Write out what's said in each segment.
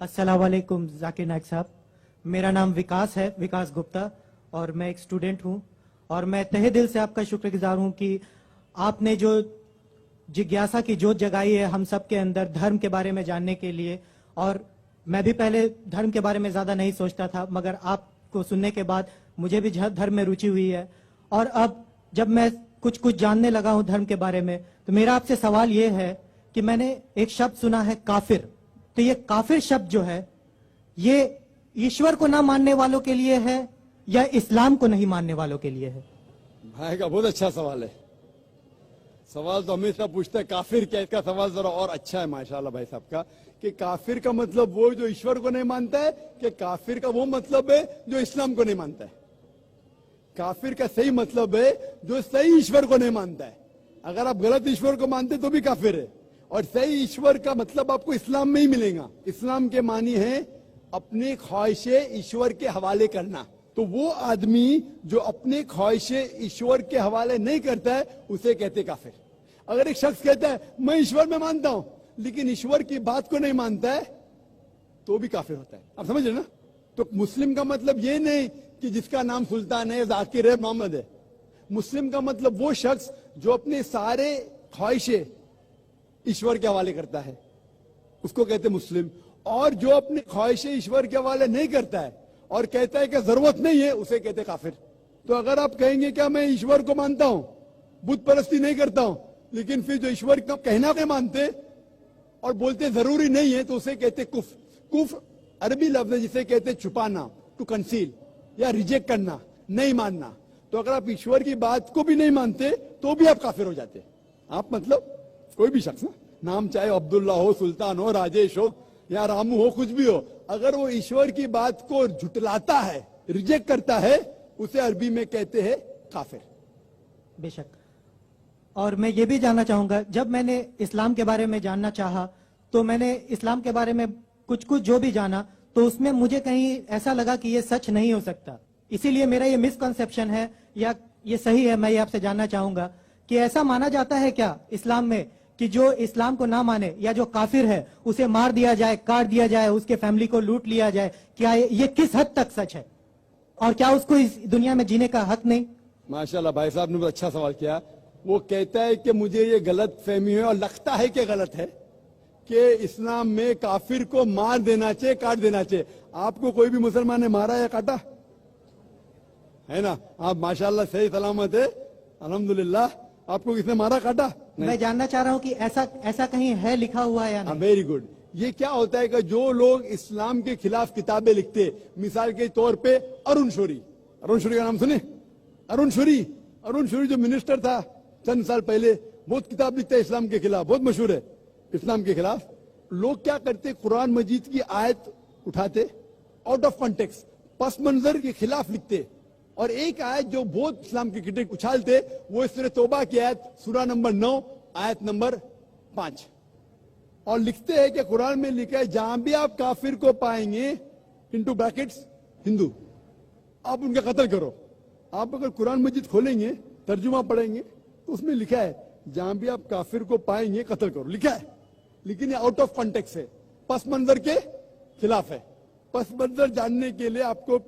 अस्सलाम वालेकुम जाकिर नायक साहब, मेरा नाम विकास है, विकास गुप्ता, और मैं एक स्टूडेंट हूं। और मैं तहे दिल से आपका शुक्रगुजार हूं कि आपने जो जिज्ञासा की जोत जगाई है हम सब के अंदर धर्म के बारे में जानने के लिए। और मैं भी पहले धर्म के बारे में ज्यादा नहीं सोचता था, मगर आपको सुनने के बाद मुझे भी धर्म में रुचि हुई है। और अब जब मैं कुछ कुछ जानने लगा हूं धर्म के बारे में, तो मेरा आपसे सवाल यह है कि मैंने एक शब्द सुना है काफिर। तो ये काफिर शब्द जो है, ये ईश्वर को ना मानने वालों के लिए है या इस्लाम को नहीं मानने वालों के लिए है? भाई का बहुत अच्छा सवाल है। सवाल तो हमेशा पूछते हैं काफिर क्या, इसका सवाल जरा और अच्छा है माशाल्लाह भाई साहब का, कि काफिर का मतलब वो जो ईश्वर को नहीं मानता है, कि काफिर का वो मतलब है जो इस्लाम को नहीं मानता है। काफिर का सही मतलब है जो सही ईश्वर को नहीं मानता है। अगर आप गलत ईश्वर को मानते तो भी काफिर है। और सही ईश्वर का मतलब आपको इस्लाम में ही मिलेगा। इस्लाम के मानी है अपनी ख्वाहिशें ईश्वर के हवाले करना। तो वो आदमी जो अपनी ख्वाहिशें ईश्वर के हवाले नहीं करता है उसे कहते काफिर। अगर एक शख्स कहता है मैं ईश्वर में मानता हूं लेकिन ईश्वर की बात को नहीं मानता है तो भी काफिर होता है। आप समझ रहे ना? तो मुस्लिम का मतलब ये नहीं कि जिसका नाम सुल्तान है, जाकिर है, मोहम्मद है। मुस्लिम का मतलब वो शख्स जो अपने सारे ख्वाहिशें ईश्वर के हवाले करता है, उसको कहते मुस्लिम। और जो अपनी ख्वाहिशें ईश्वर के हवाले नहीं करता है और कहता है कि जरूरत नहीं है, उसे कहते काफिर। तो अगर आप कहेंगे क्या मैं ईश्वर को मानता हूं, बुत परस्ती नहीं करता हूं, लेकिन फिर जो ईश्वर का कहना नहीं मानते और बोलते जरूरी नहीं है, तो उसे कहते कुफ। कुफ अरबी लफ्ज है जिसे कहते छुपाना, टू कंसील, या रिजेक्ट करना, नहीं मानना। तो अगर आप ईश्वर की बात को भी नहीं मानते तो भी आप काफिर हो जाते। आप मतलब कोई भी शख्स, नाम चाहे अब्दुल्ला हो, सुल्तान हो, राजेश हो या रामू हो, कुछ भी हो, अगर वो ईश्वर की बात को झुटलाता है, रिजेक्ट करता है, उसे अरबी में कहते हैं काफिर। बेशक। और मैं ये भी जानना चाहूंगा, जब मैंने इस्लाम के बारे में जानना चाहा तो मैंने इस्लाम के बारे में कुछ कुछ जो भी जाना, तो उसमें मुझे कहीं ऐसा लगा कि ये सच नहीं हो सकता। इसीलिए मेरा ये मिसकंसेप्शन है या ये सही है, मैं ये आपसे जानना चाहूंगा कि ऐसा माना जाता है क्या इस्लाम में कि जो इस्लाम को ना माने या जो काफिर है उसे मार दिया जाए, काट दिया जाए, उसके फैमिली को लूट लिया जाए? क्या ये किस हद तक सच है और क्या उसको इस दुनिया में जीने का हक नहीं? माशाल्लाह भाई साहब ने बहुत अच्छा सवाल किया। वो कहता है कि मुझे ये गलत फहमी है और लगता है कि गलत है कि इस्लाम में काफिर को मार देना चाहिए, काट देना चाहिए। आपको कोई भी मुसलमान ने मारा या काटा है ना? आप माशाल्लाह सही सलामत है, अल्हम्दुलिल्लाह। आपको किसने मारा, काटा? मैं जानना चाह रहा हूँ कि ऐसा कहीं है लिखा हुआ है या नहीं? Very good. ये क्या होता है कि जो लोग इस्लाम के खिलाफ किताबें लिखते, मिसाल के तौर पे अरुण शौरी का नाम सुने? अरुण शौरी जो मिनिस्टर था चंद साल पहले, बहुत किताब लिखता है इस्लाम के खिलाफ, बहुत मशहूर है इस्लाम के खिलाफ। लोग क्या करते, कुरान मजीद की आयत उठाते, आउट ऑफ कॉन्टेक्स्ट, पस मंजर के खिलाफ लिखते, और एक आयत जो बहुत इस्लाम की क्रिटिक उछालते, वो सूरह तौबा की आयत, सूरा नंबर 9 आयत नंबर 5, और लिखते हैं कि कुरान में लिखा है जहां भी आप काफिर को पाएंगे, इनटू ब्रैकेट्स हिंदू, आप उनका कत्ल करो। आप अगर कुरान मजीद खोलेंगे, तर्जुमा पढ़ेंगे, तो उसमें लिखा है जहां भी आप काफिर को पाएंगे कत्ल करो, लिखा है। लेकिन ये आउट ऑफ कॉन्टेक्स्ट है, पस मंजर के खिलाफ है। पस मंजर जानने के लिए आपको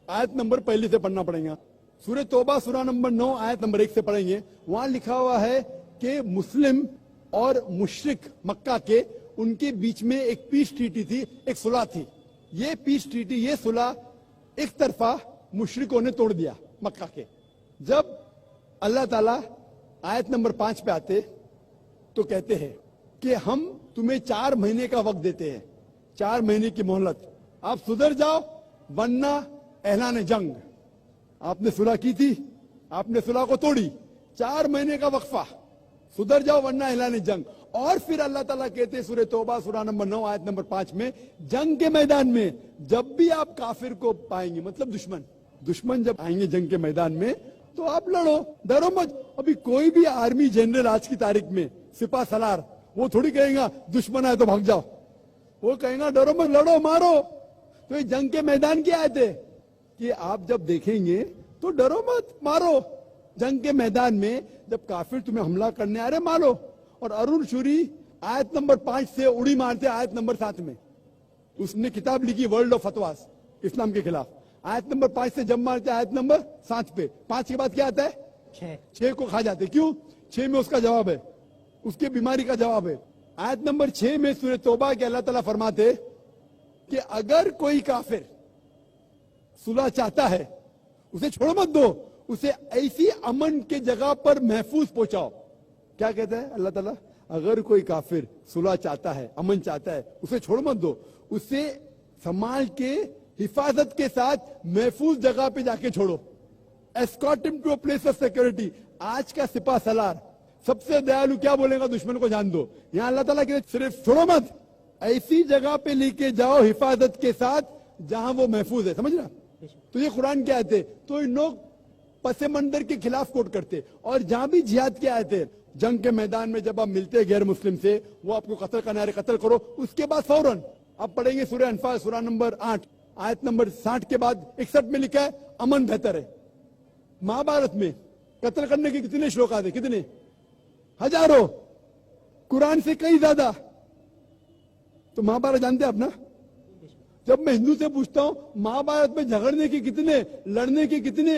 आयत नंबर पहले से पढ़ना पड़ेगा। सूरह तौबा सूरा नंबर 9 आयत नंबर 1 से पढ़ेंगे। वहां लिखा हुआ है कि मुस्लिम और मुशरिक मक्का के, उनके बीच में एक पीस ट्रीटी थी, एक सुलह थी। ये पीस ट्रीटी, ये सुलह एक तरफा मुशरिकों ने तोड़ दिया मक्का के। जब अल्लाह ताला आयत नंबर 5 पे आते तो कहते हैं कि हम तुम्हें 4 महीने का वक्त देते हैं, 4 महीने की मोहलत, आप सुधर जाओ वरना ऐलान जंग। आपने सुलह की थी, आपने सुलह को तोड़ी, 4 महीने का वक्फा, सुधर जाओ वरना ऐलान जंग। और फिर अल्लाह ताला कहते हैं सूरह तौबा सूरा नंबर 9 आयत नंबर 5 में, जंग के मैदान में जब भी आप काफिर को पाएंगे, मतलब दुश्मन जब आएंगे जंग के मैदान में, तो आप लड़ो, डरो मत। अभी कोई भी आर्मी जनरल आज की तारीख में, सिपा सलार, वो थोड़ी कहेगा दुश्मन आए तो भाग जाओ, वो कहेगा डरो मत, लड़ो, मारो। तो ये जंग के मैदान की आयत है कि आप जब देखेंगे तो डरो मत, मारो। जंग के मैदान में जब काफिर तुम्हें हमला करने आ रहे, मारो। और अरुण शौरी आयत नंबर 5 से उड़ी मारते आयत नंबर 7 में। उसने किताब लिखी वर्ल्ड ऑफ फतवास इस्लाम के खिलाफ। आयत नंबर 5 से जब मारते हैं आयत नंबर 7 पे, 5 के बाद क्या आता है? 6 को खा जाते। क्यों? 6 में उसका जवाब है, उसकी बीमारी का जवाब है। आयत नंबर 6 में सूरह तौबा के अल्लाह ताला फरमाते कि अगर कोई काफिर सुलह चाहता है उसे छोड़ो मत दो, उसे ऐसी अमन के जगह पर महफूज पहुंचाओ। क्या कहता है अल्लाह ताला? अगर कोई काफिर सुलह चाहता है, अमन चाहता है, उसे छोड़ो मत दो, उसे संभाल के हिफाजत के साथ महफूज जगह पे जाके छोड़ो। Escort him to a place of security. आज का सिपा सलार सबसे दयालु क्या बोलेगा? दुश्मन को जान दो। यहां अल्लाह ताला के सिर्फ छोड़ो मत, ऐसी जगह पे लेके जाओ हिफाजत के साथ जहां वो महफूज है। समझ रहा? तो ये कुरान क्या आयते? तो इन लोग पसे मंदिर के खिलाफ कोट करते, और जहां भी जिहाद के आयते, जंग के मैदान में जब आप मिलते गैर मुस्लिम से, वो आपको कत्ल करना है, कत्ल करो। उसके बाद फौरन आप पढ़ेंगे सूरह अनफाल सूरह नंबर 8 आयत नंबर 60 के बाद 61 में लिखा है अमन बेहतर है। महाभारत में कत्ल करने के कितने श्लोक आते? कितने? हजारों, कुरान से कई ज्यादा। तो महाभारत जानते हैं आप ना? जब मैं हिंदू से पूछता हूं महाभारत में झगड़ने के कितने, लड़ने के कितने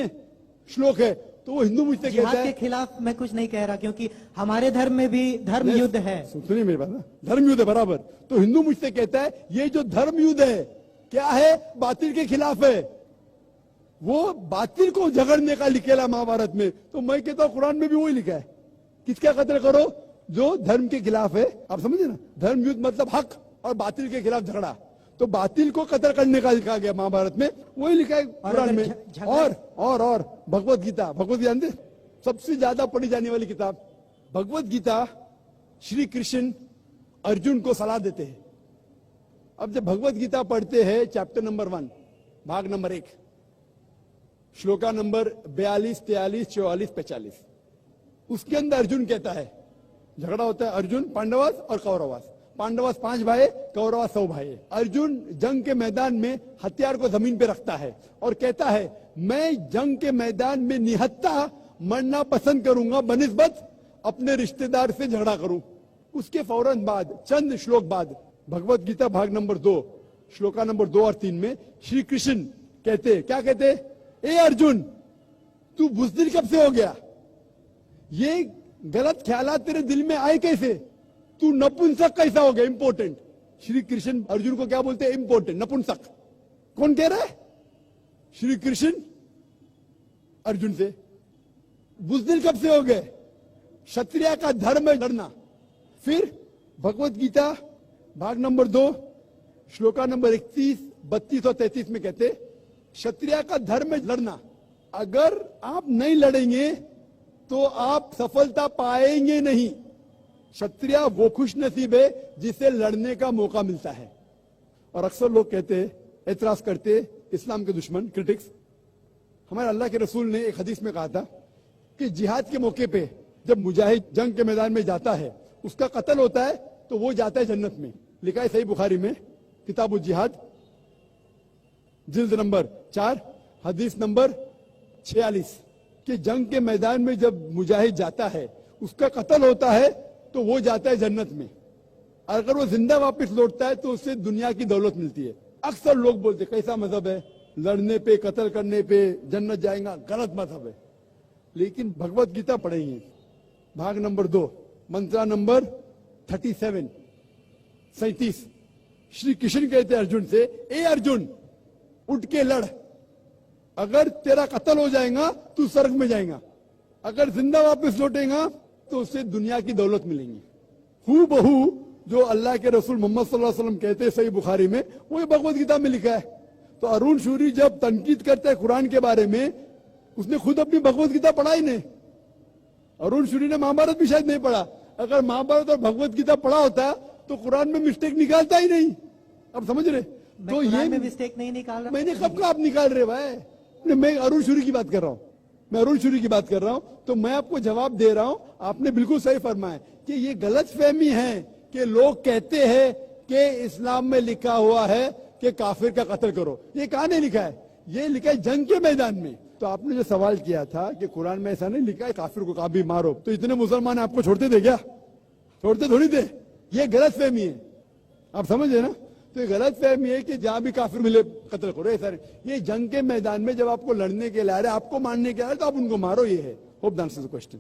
श्लोक है, तो वो हिंदू मुझसे कहता जिहाद है। के खिलाफ मैं कुछ नहीं कह रहा, क्योंकि हमारे धर्म में भी धर्म युद्ध है। सुनिए मेरी बात ना, धर्म युद्ध है बराबर। तो हिंदू मुझसे कहता है ये जो धर्म युद्ध है क्या है? बातिल के खिलाफ है। वो बातिल को झगड़ने का लिखेला महाभारत में। तो मैं कहता हूं कुरान में भी वही लिखा है, किसका कत्ल करो? जो धर्म के खिलाफ है। आप समझे ना? धर्म युद्ध मतलब हक और बातिल के खिलाफ झगड़ा। तो बातिल को कत्ल करने का लिखा गया महाभारत में, वही लिखा है कुरान में। और भगवत गीता, भगवत गीता जानते? सबसे ज्यादा पढ़ी जाने वाली किताब भगवत गीता। श्री कृष्ण अर्जुन को सलाह देते हैं। अब जब भगवत गीता पढ़ते हैं चैप्टर नंबर 1 भाग नंबर 1 श्लोका नंबर 42, 43, 44, 45, उसके अंदर अर्जुन कहता है, झगड़ा होता है अर्जुन पांडवास और कौरवास। पांडवास 5 भाई, कौरवास 100 भाई। अर्जुन जंग के मैदान में हथियार को जमीन पे रखता है और कहता है मैं जंग के मैदान में निहत्था मरना पसंद करूंगा बनिस्बत अपने रिश्तेदार से झगड़ा करूं। उसके फौरन बाद, चंद श्लोक बाद, भगवत गीता भाग नंबर 2 श्लोका नंबर 2 और 3 में श्री कृष्ण कहते, क्या कहते? ए अर्जुन, तू बुज़दिल कब से हो गया? ये गलत ख्यालात तेरे दिल में आए कैसे? तू नपुंसक कैसा हो गया? इंपॉर्टेंट। श्री कृष्ण अर्जुन को क्या बोलते हैं? इंपॉर्टेंट, नपुंसक। कौन कह रहा है? श्री कृष्ण अर्जुन से। बुज़दिल कब से हो गए? क्षत्रिय का धर्म है लड़ना। फिर भगवत गीता भाग नंबर 2 श्लोका नंबर 31, 32 और 33 में कहते क्षत्रिय का धर्म है लड़ना। अगर आप नहीं लड़ेंगे तो आप सफलता पाएंगे नहीं। क्षत्रिय वो खुश नसीब है जिसे लड़ने का मौका मिलता है। और अक्सर लोग कहते, एतराज करते, इस्लाम के दुश्मन, क्रिटिक्स, हमारे अल्लाह के रसूल ने एक हदीस में कहा था कि जिहाद के मौके पे जब मुजाहिद जंग के मैदान में जाता है, उसका कत्ल होता है तो वो जाता है जन्नत में। लिखा है सही बुखारी में किताबुल जिहाद जिल्द नंबर 4 हदीस नंबर 46 कि जंग के मैदान में जब मुजाहिद जाता है, उसका कत्ल होता है तो वो जाता है जन्नत में। अगर वो जिंदा वापस लौटता है तो उससे दुनिया की दौलत मिलती है। अक्सर लोग बोलते कैसा मजहब है, लड़ने पे कत्ल करने पे जन्नत जाएगा? गलत मजहब है। लेकिन भगवत गीता पढ़ेंगे भाग नंबर 2 मंत्रा नंबर 37, 37, श्री कृष्ण कहते अर्जुन से, ए अर्जुन उठ के लड़। अगर तेरा कत्ल हो जाएगा तू स्वर्ग में जाएगा, अगर जिंदा वापस लौटेगा तो उससे दुनिया की दौलत मिलेंगी। हू बहू जो अल्लाह के रसूल मोहम्मद सल्लल्लाहु अलैहि वसल्लम कहते सही बुखारी में, वो भगवत गीता में लिखा है। तो अरुण शूरी जब तनकीद करता है कुरान के बारे में, उसने खुद अपनी भगवत गीता पढ़ा ही नहीं। अरुण शूरी ने महाभारत भी शायद नहीं पढ़ा। अगर महाभारत और भगवत गीता पढ़ा होता तो कुरान में मिस्टेक निकालता ही नहीं। अब समझ रहे? तो ये मिस्टेक नहीं निकाल रहा। मैंने कब का आप निकाल रहे भाई? मैं अरुण शूरी की बात कर रहा हूं, मैं अरुण शूरी की बात कर रहा हूं। तो मैं आपको जवाब दे रहा हूं, आपने बिल्कुल सही फरमाया कि ये गलत फहमी है कि लोग कहते हैं कि इस्लाम में लिखा हुआ है कि काफिर का कत्ल करो। ये कहां नहीं लिखा है? ये लिखा है जंग के मैदान में। तो आपने जो सवाल किया था कि कुरान में ऐसा नहीं लिखा है काफिर को कभी मारो, तो इतने मुसलमान आपको छोड़ते थे क्या? छोड़ते थोड़ी थे। ये गलत फहमी है, आप समझे ना? तो ये गलत फहमी है कि जहां भी काफिर मिले कत्ल करो। ये सर ये जंग के मैदान में जब आपको लड़ने के लिए आ रहे, आपको मारने के आ रहे, तो आप उनको मारो। ये है। Hope the answers the question.